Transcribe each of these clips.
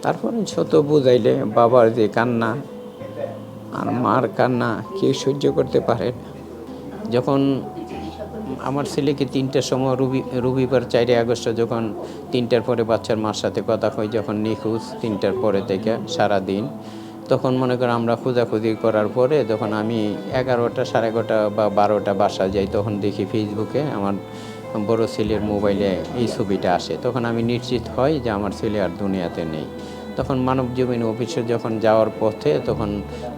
তারপরে ছোট বুঝাইলে বাবার যে কান্না আর মার কান্না কেউ সহ্য করতে পারে না। যখন আমার ছেলেকে ৩টার সময় রবিবার ৪ আগস্ট যখন ৩টার পরে বাচ্চার মার সাথে কথা হয়, যখন নিখোঁজ ৩টার পরে থেকে সারাদিন, তখন মনে করেন আমরা খোঁজাখুঁজি করার পরে যখন আমি ১১টা ১১:৩০ বা ১২টা বাসায় যাই, তখন দেখি ফেসবুকে আমার বড় ছেলের মোবাইলে এই ছবিটা আসে। তখন আমি নিশ্চিত হই যে আমার ছেলে আর দুনিয়াতে নেই। তখন মানবজমিন অফিসে যখন যাওয়ার পথে তখন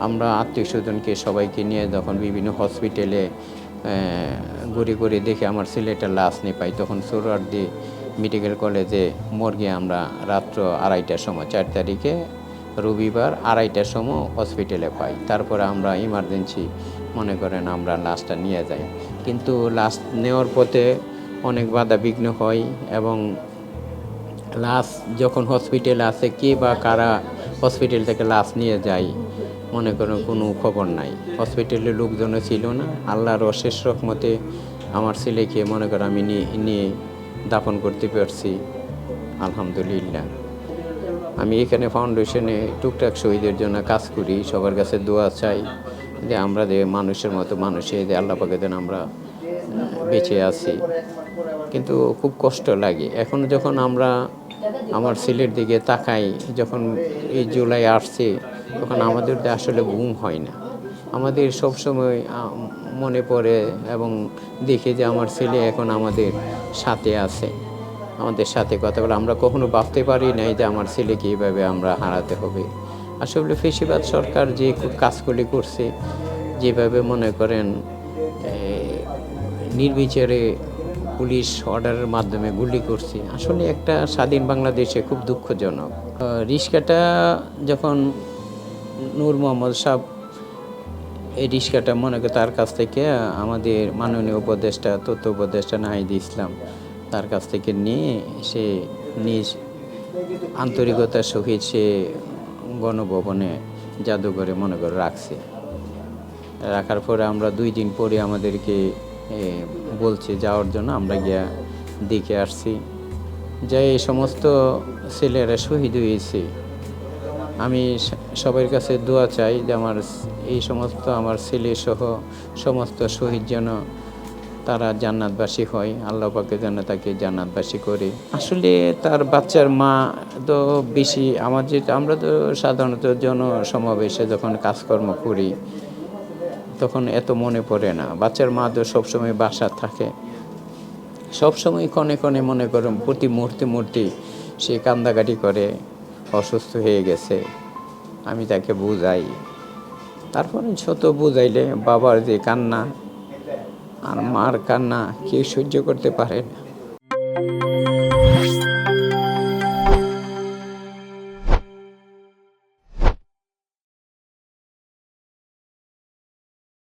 আমরা আত্মীয়স্বজনকে সবাইকে নিয়ে যখন বিভিন্ন হসপিটালে ঘুরে ঘুরে দেখে আমার ছেলেটার লাশ নিয়ে পাই, তখন সোহরাওয়ার্দী মেডিকেল কলেজে মর্গে আমরা রাত্র ২:৩০টার সময় ৪ তারিখে রবিবার ২:৩০টার সময় হসপিটালে পাই। তারপরে আমরা ইমার্জেন্সি মনে করেন আমরা লাশটা নিয়ে যাই, কিন্তু লাশ নেওয়ার পথে অনেক বাধা বিঘ্ন হয় এবং লাশ যখন হসপিটালে আছে কে বা কারা হসপিটাল থেকে লাশ নিয়ে যায় মনে করেন কোনো খবর নাই। হসপিটালে লোকজনও ছিল না। আল্লাহর অশেষ রহমতে আমার ছেলেকে মনে করেন আমি নিয়ে দাফন করতে পারছি, আলহামদুলিল্লাহ। আমি এখানে ফাউন্ডেশনে টুকটাক শহীদের জন্য কাজ করি, সবার কাছে দোয়া চাই যে আমরা যে মানুষের মতো মানুষে যে আল্লাহ পাকের জন্য আমরা বেঁচে আছি। কিন্তু খুব কষ্ট লাগে এখন যখন আমরা আমার ছেলের দিকে তাকাই, যখন এই জুলাই আসছে তখন আমাদের আসলে ঘুম হয় না। আমাদের সবসময় মনে পড়ে এবং দেখি যে আমার ছেলে এখন আমাদের সাথে আছে, আমাদের সাথে কথা বলে। আমরা কখনো ভাবতে পারি নাই যে আমার ছেলেকে এইভাবে আমরা হারাতে হবে। আসলে ফেসিবাদ সরকার যে কাজগুলি করছে, যেভাবে মনে করেন নির্বিচারে পুলিশ অর্ডারের মাধ্যমে গুলি করছে, আসলে একটা স্বাধীন বাংলাদেশে খুব দুঃখজনক। রিক্সাটা যখন নূর মোহাম্মদ সাহেব এই রিক্সাটা মনে করে তার কাছ থেকে আমাদের মাননীয় উপদেষ্টা তথ্য উপদেষ্টা নাহিদ ইসলাম তার কাছ থেকে নিয়ে সে নিজ আন্তরিকতার সহিত সে গণভবনে জাদুঘরে মনে করে রাখছে। রাখার পরে আমরা ২ দিন পরে আমাদেরকে বলছে যাওয়ার জন্য, আমরা গিয়া দেখে আসছি। যাই এই সমস্ত ছেলেরা শহীদ হয়েছে, আমি সবার কাছে দোয়া চাই যে আমার এই সমস্ত আমার ছেলেসহ সমস্ত শহীদ যেন তারা জান্নাতবাসী হয়, আল্লাহ পাকে যেন তাকে জান্নাতবাসী করে। আসলে তার বাচ্চার মা তো বেশি আমরা তো সাধারণত জনসমাবেশে যখন কাজকর্ম করি তখন এত মনে পড়ে না। বাচ্চার মা তো সবসময় বাসা থাকে, সবসময় ক্ষণে ক্ষণে মনে করেন প্রতি মুহূর্তে সে কান্দাকাটি করে, অসুস্থ হয়ে গেছে। আমি তাকে বুঝাই, তারপরে ছোট বুঝাইলে বাবার যে কান্না আর মার কান্না কেউ সহ্য করতে পারে না।